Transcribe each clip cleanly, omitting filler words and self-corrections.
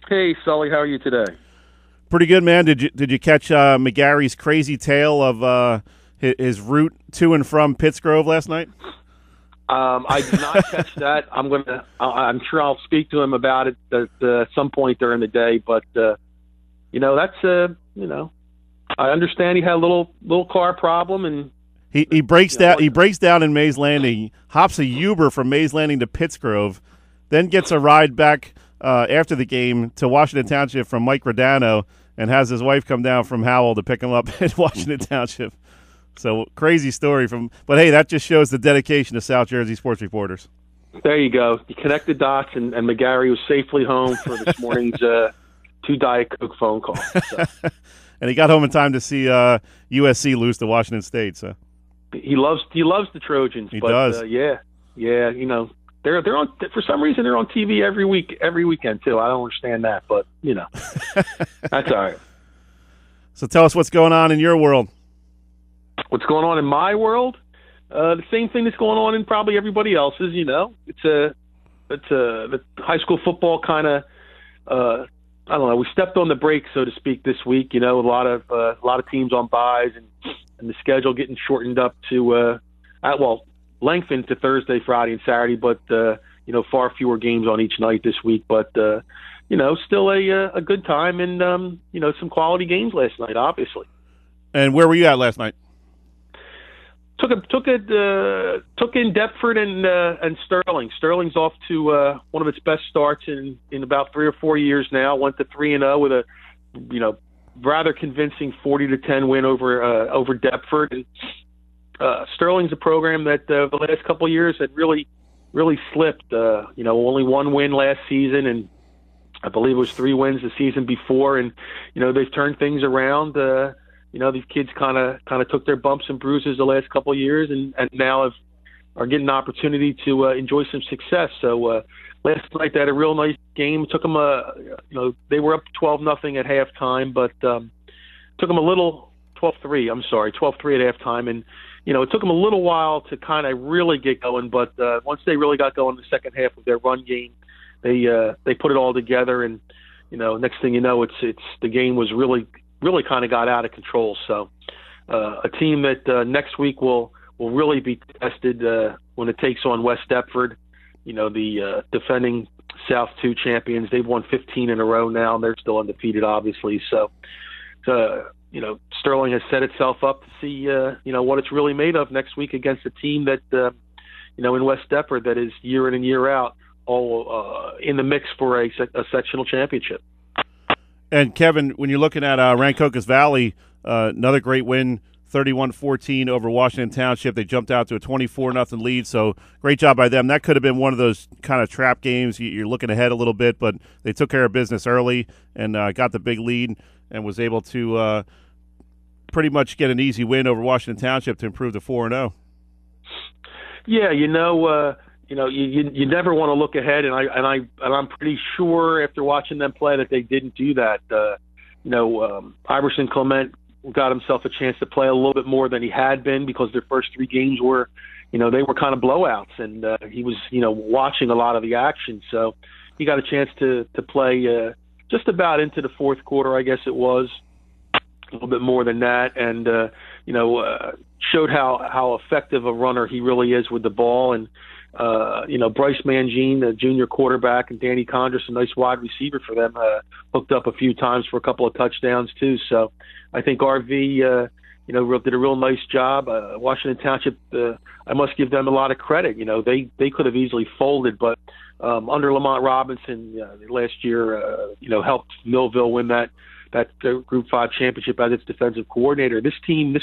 Hey, Sully, how are you today? Pretty good, man. Did you catch McGarry's crazy tale of his route to and from Pittsgrove last night? I did not catch that. I'm sure I'll speak to him about it at some point during the day. But I understand he had a little car problem, and he breaks down. He breaks down in Mays Landing, hops a Uber from Mays Landing to Pittsgrove, then gets a ride back after the game to Washington Township from Mike Rodano, and has his wife come down from Howell to pick him up in Washington Township. So crazy story but hey, that just shows the dedication of South Jersey sports reporters. There you go. You connect the dots, and McGarry was safely home for this morning's 2 Diet Coke phone call. So. And he got home in time to see USC lose to Washington State. So he loves the Trojans. He does. Yeah. They're on, for some reason they're on TV every weekend too. I don't understand that, but that's all right. So tell us what's going on in your world. What's going on in my world? The same thing that's going on in probably everybody else's. It's the high school football kind of. I don't know. We stepped on the brakes, so to speak, this week. A lot of teams on byes, and the schedule getting shortened up to lengthened to Thursday, Friday, and Saturday, but far fewer games on each night this week. But still a good time, and some quality games last night, obviously. And where were you at last night? Took in Deptford and Sterling. Sterling's off to one of its best starts in about 3 or 4 years now. Went to 3-0 with a rather convincing 40-10 win over Deptford. And Sterling's a program that the last couple of years had really slipped. Only 1 win last season, and I believe it was 3 wins the season before. And they've turned things around. These kids kind of took their bumps and bruises the last couple of years, and now are getting an opportunity to enjoy some success. So last night they had a real nice game. Took them they were up 12-0 at halftime, but took them a little 12-3. I'm sorry, 12-3 at halftime, and it took them a little while to kind of really get going. But once they really got going in the second half of their run game, they put it all together, and next thing you know, it's the game was really kind of got out of control. So a team that next week will really be tested when it takes on West Deptford, the defending South 2 champions. They've won 15 in a row now, and they're still undefeated, obviously. So, Sterling has set itself up to see, what it's really made of next week against a team that, in West Deptford that is year in and year out all in the mix for a sectional championship. And, Kevin, when you're looking at Rancocas Valley, another great win, 31-14 over Washington Township. They jumped out to a 24-0 lead, so great job by them. That could have been one of those kind of trap games. You're looking ahead a little bit, but they took care of business early and got the big lead and was able to pretty much get an easy win over Washington Township to improve to 4-0. Yeah, you never want to look ahead, and I'm pretty sure after watching them play that they didn't do that. Iverson Clement got himself a chance to play a little bit more than he had been because their first 3 games were, they were kind of blowouts, and he was, watching a lot of the action. So he got a chance to play just about into the fourth quarter, I guess it was, a little bit more than that, and showed how effective a runner he really is with the ball. And Bryce Mangine, the junior quarterback, and Danny Condris, a nice wide receiver for them, hooked up a few times for a couple of touchdowns too. So I think RV, did a real nice job. Washington Township, I must give them a lot of credit. They could have easily folded, but under Lamont Robinson last year, helped Millville win that Group 5 championship as its defensive coordinator. This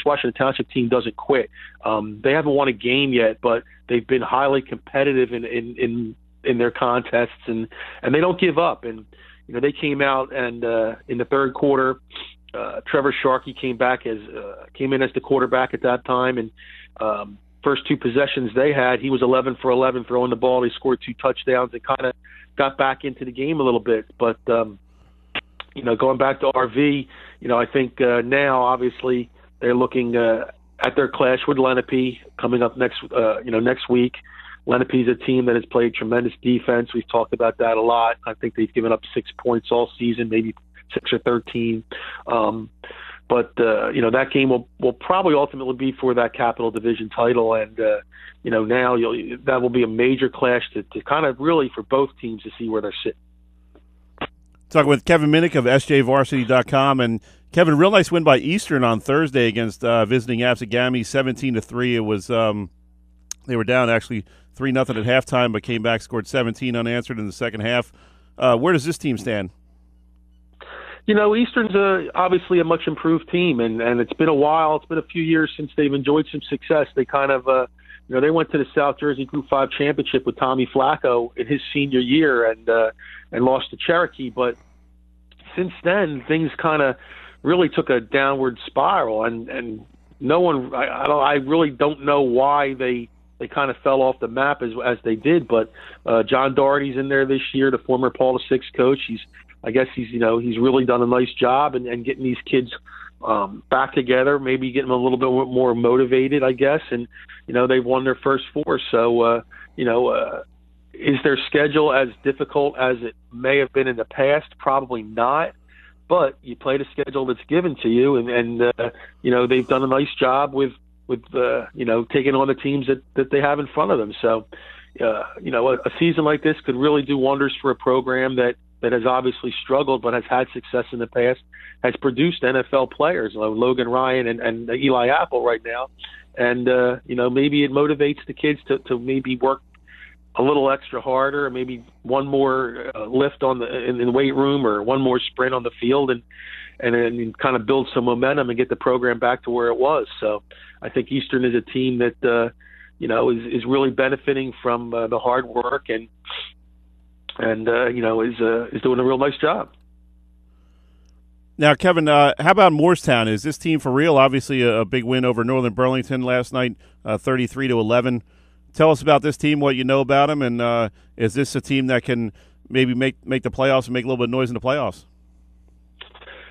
Washington Township team doesn't quit. They haven't won a game yet, but they've been highly competitive in their contests, and they don't give up. And they came out and in the third quarter, Trevor Sharkey came in as the quarterback at that time, and first 2 possessions they had, he was 11 for 11 throwing the ball. They scored 2 touchdowns and kind of got back into the game a little bit, but. Going back to RV, I think now obviously they're looking at their clash with Lenape coming up next week. Lenape's a team that has played tremendous defense. We've talked about that a lot. I think they've given up 6 points all season, maybe 6 or 13. But that game will probably ultimately be for that Capital Division title, and now that will be a major clash to kind of really for both teams to see where they're sitting. Talking with Kevin Minnick of SJVarsity.com, and Kevin, real nice win by Eastern on Thursday against visiting Absegami, 17-3. It was they were down actually 3-0 at halftime, but came back, scored 17 unanswered in the second half. Where does this team stand? Eastern's obviously a much improved team, and it's been a while. It's been a few years since they've enjoyed some success. They kind of, they went to the South Jersey Group 5 championship with Tommy Flacco in his senior year and lost to Cherokee. But since then, things kind of really took a downward spiral, and no one, I really don't know why they kind of fell off the map as they did. But John Doherty's in there this year, the former Paul VI coach. I guess he's really done a nice job and getting these kids back together, maybe getting them a little bit more motivated, I guess. And, they've won their first 4. So, is their schedule as difficult as it may have been in the past? Probably not. But you play the schedule that's given to you, and they've done a nice job with taking on the teams that they have in front of them. So, a season like this could really do wonders for a program that has obviously struggled but has had success in the past, has produced NFL players, like Logan Ryan and Eli Apple right now. And, maybe it motivates the kids to maybe work a little extra harder, or maybe one more lift in the weight room, or one more sprint on the field, and kind of build some momentum and get the program back to where it was. So I think Eastern is a team that, is really benefiting from the hard work and is doing a real nice job. Now, Kevin, how about Morristown? Is this team for real? Obviously, a big win over Northern Burlington last night, 33-11. Tell us about this team, what you know about them, and is this a team that can maybe make the playoffs and make a little bit of noise in the playoffs?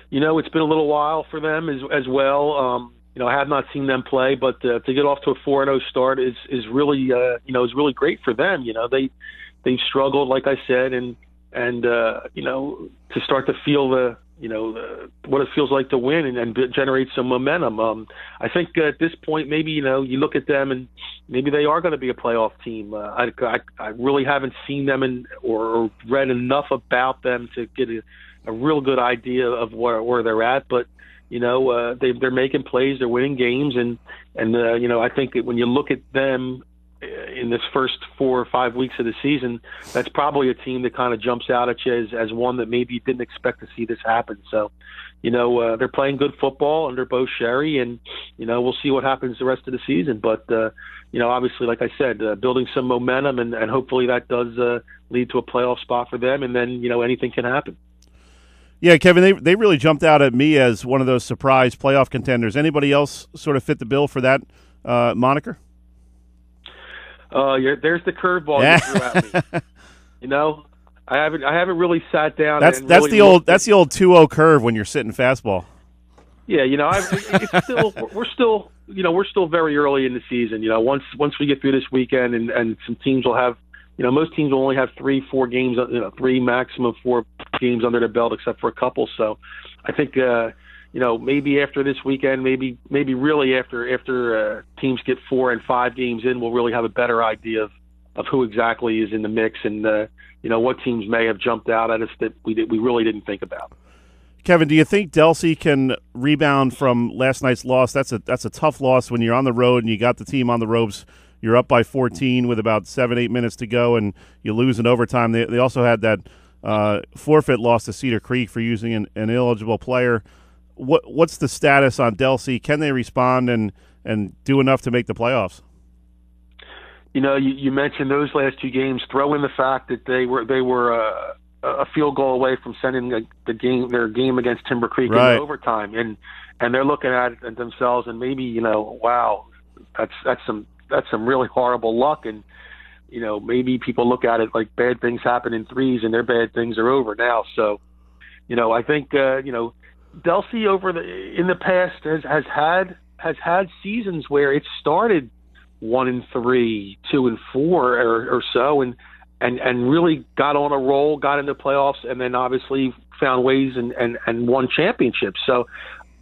It's been a little while for them as well. I have not seen them play, but to get off to a 4-0 start is really is really great for them. They've struggled, like I said, and to start to feel what it feels like to win and generate some momentum. I think at this point, maybe you look at them and maybe they are going to be a playoff team. I really haven't seen them or read enough about them to get a real good idea of where they're at. But they're making plays, they're winning games, and I think that when you look at them in this first 4 or 5 weeks of the season, that's probably a team that kind of jumps out at you as one that maybe you didn't expect to see this happen. So, they're playing good football under Bo Sherry, and, we'll see what happens the rest of the season. But, obviously, like I said, building some momentum, and hopefully that does lead to a playoff spot for them, and then, anything can happen. Yeah, Kevin, they really jumped out at me as one of those surprise playoff contenders. Anybody else sort of fit the bill for that moniker? There's the curveball you threw at me. I haven't really sat down. That's the old 2-0 curve when you're sitting fastball. Yeah, it's still we're still very early in the season. Once we get through this weekend and some teams will have, most teams will only have 3-4 games, 3 maximum 4 games under their belt, except for a couple. So I think maybe after this weekend, maybe really after teams get 4 and 5 games in, we'll really have a better idea of who exactly is in the mix and what teams may have jumped out at us that we really didn't think about. Kevin, do you think Delsey can rebound from last night's loss? That's a tough loss when you're on the road and you got the team on the ropes. You're up by 14 with about 7-8 minutes to go, and you lose in overtime. They also had that forfeit loss to Cedar Creek for using an ineligible player. What's the status on Delsey? Can they respond and do enough to make the playoffs? You mentioned those last 2 games. Throw in the fact that they were a field goal away from sending their game against Timber Creek into overtime, and they're looking at it themselves and maybe wow, that's some really horrible luck, and maybe people look at it like bad things happen in threes and their bad things are over now. So I think Delsey in the past has had seasons where it started 1-3, 2-4 or so, and really got on a roll, got into playoffs, and then obviously found ways and won championships. So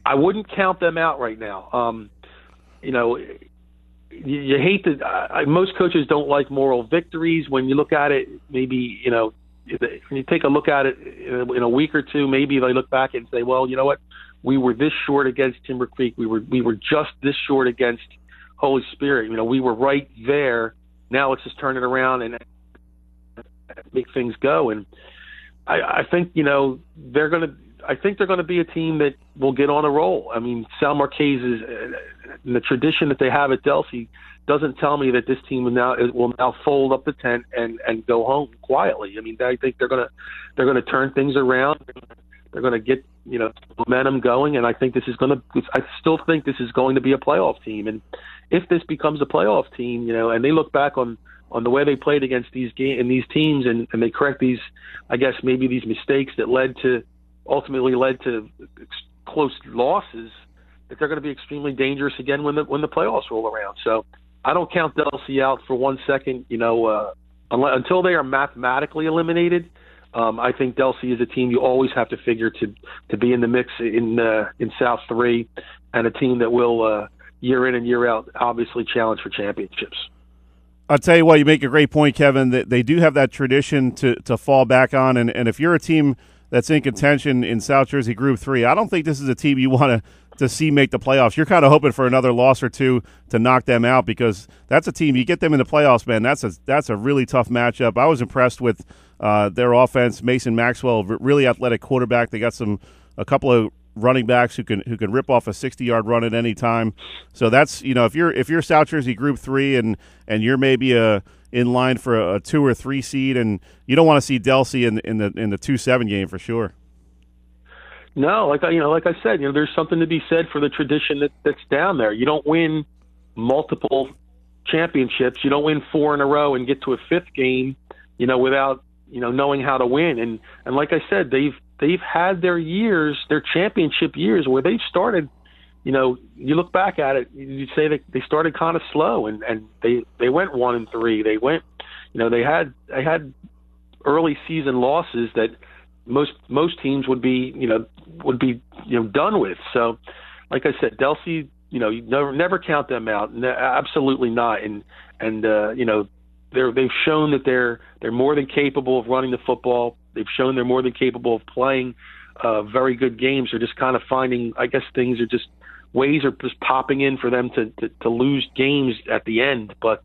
I wouldn't count them out right now. You hate to. Most coaches don't like moral victories. When you look at it, maybe when you take a look at it in a week or two, maybe they look back and say, well, you know what, we were this short against Timber Creek. We were just this short against Holy Spirit. We were right there. Now let's just turn it around and make things go. And I think they're going to. I think they're going to be a team that will get on a roll. I mean, Sal Marquez is the tradition that they have at Delsea doesn't tell me that this team will now fold up the tent and go home quietly. I mean, I think they're going to turn things around. They're going to get momentum going, and I think this is going to. I still think this is going to be a playoff team. And if this becomes a playoff team, and they look back on the way they played against these teams, and they correct these, I guess maybe these mistakes that ultimately led to close losses, that they're going to be extremely dangerous again when the playoffs roll around. So I don't count Delsea out for 1 second. Until they are mathematically eliminated, I think Delsea is a team you always have to figure to be in the mix in South 3, and a team that will year in and year out obviously challenge for championships. I'll tell you what, you make a great point, Kevin, that they do have that tradition to fall back on, and if you're a team that's in contention in South Jersey Group 3, I don't think this is a team you want to see make the playoffs. You're kind of hoping for another loss or two to knock them out, because that's a team, you get them in the playoffs, man, that's a really tough matchup. I was impressed with their offense. Mason Maxwell, really athletic quarterback. They got a couple of running backs who can rip off a 60-yard run at any time. So that's, if you're South Jersey Group 3 and you're maybe in line for a 2 or 3 seed, and you don't want to see Delsea in the 2-7 game for sure. No, like I said, there's something to be said for the tradition that's down there. You don't win multiple championships. You don't win 4 in a row and get to a 5th game, without knowing how to win. And like I said, they've had their years, their championship years, where they've started. You look back at it, you'd say that they started kind of slow, and they went 1-3. They went, they had early season losses that most teams would be done with. So, like I said, Delsea, you never count them out. Absolutely not. And they've shown that they're more than capable of running the football. They've shown they're more than capable of playing very good games. They're just kind of finding, I guess, ways are just popping in for them to lose games at the end. But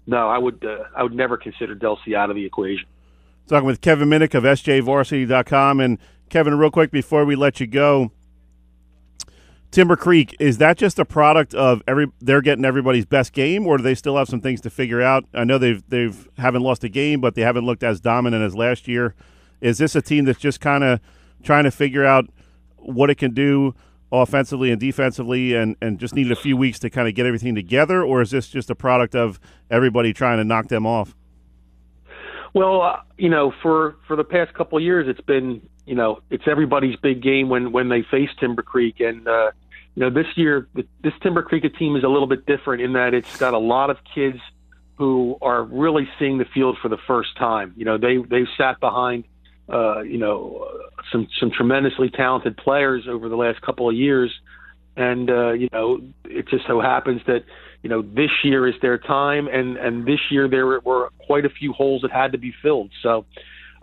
no, I would never consider Delsea out of the equation. Talking with Kevin Minnick of SJVarsity.com. And Kevin, real quick before we let you go, Timber Creek, is that just a product of they're getting everybody's best game, or do they still have some things to figure out? I know they've haven't lost a game, but they haven't looked as dominant as last year. Is this a team that's just kind of trying to figure out what it can do offensively and defensively, and just needed a few weeks to kind of get everything together, or is this just a product of everybody trying to knock them off? Well, for the past couple of years, it's been, it's everybody's big game when they face Timber Creek. And, this year, this Timber Creek team is a little bit different in that it's got a lot of kids who are really seeing the field for the first time. They've sat behind, some tremendously talented players over the last couple of years. And, it just so happens that, this year is their time, and this year there were quite a few holes that had to be filled. So,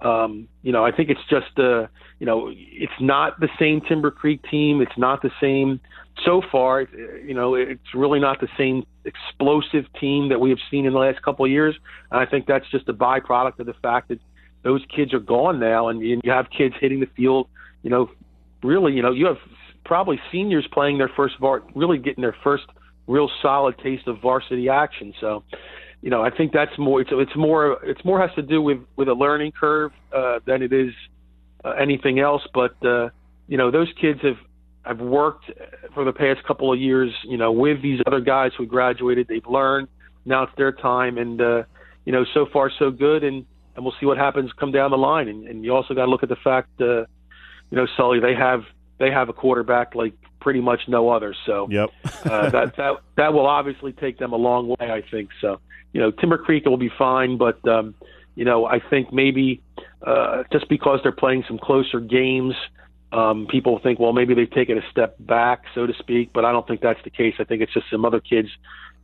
I think it's just, it's not the same Timber Creek team. It's not the same so far. It's really not the same explosive team that we have seen in the last couple of years. And I think that's just a byproduct of the fact that those kids are gone now, and you have kids hitting the field. Really, you have probably seniors playing their first really getting their first real solid taste of varsity action. So, I think that's more. It's more has to do with a learning curve than it is anything else. But those kids have worked for the past couple of years. With these other guys who graduated, they've learned. Now it's their time, and so far so good. And we'll see what happens come down the line. And you also got to look at the fact, Sully, they have a quarterback like pretty much no other. So yep. that will obviously take them a long way, I think. So, Timber Creek will be fine, but, I think maybe just because they're playing some closer games, people think, well, maybe they've taken a step back, so to speak, but I don't think that's the case. I think it's just some other kids,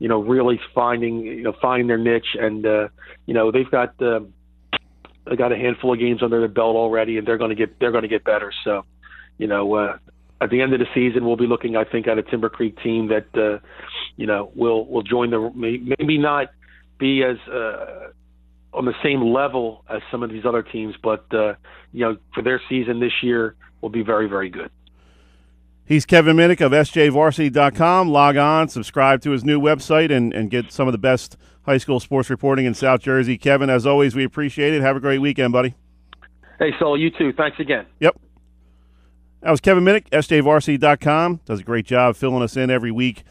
really finding their niche, and they've got a handful of games under their belt already, and they're going to get better. So, at the end of the season, we'll be looking, I think, at a Timber Creek team that will join maybe not be as on the same level as some of these other teams, but for their season this year will be very, very good. He's Kevin Minnick of SJVarsity.com. Log on, subscribe to his new website, and get some of the best high school sports reporting in South Jersey. Kevin, as always, we appreciate it. Have a great weekend, buddy. Hey, Sol, you too. Thanks again. Yep. That was Kevin Minnick, SJVarsity.com. Does a great job filling us in every week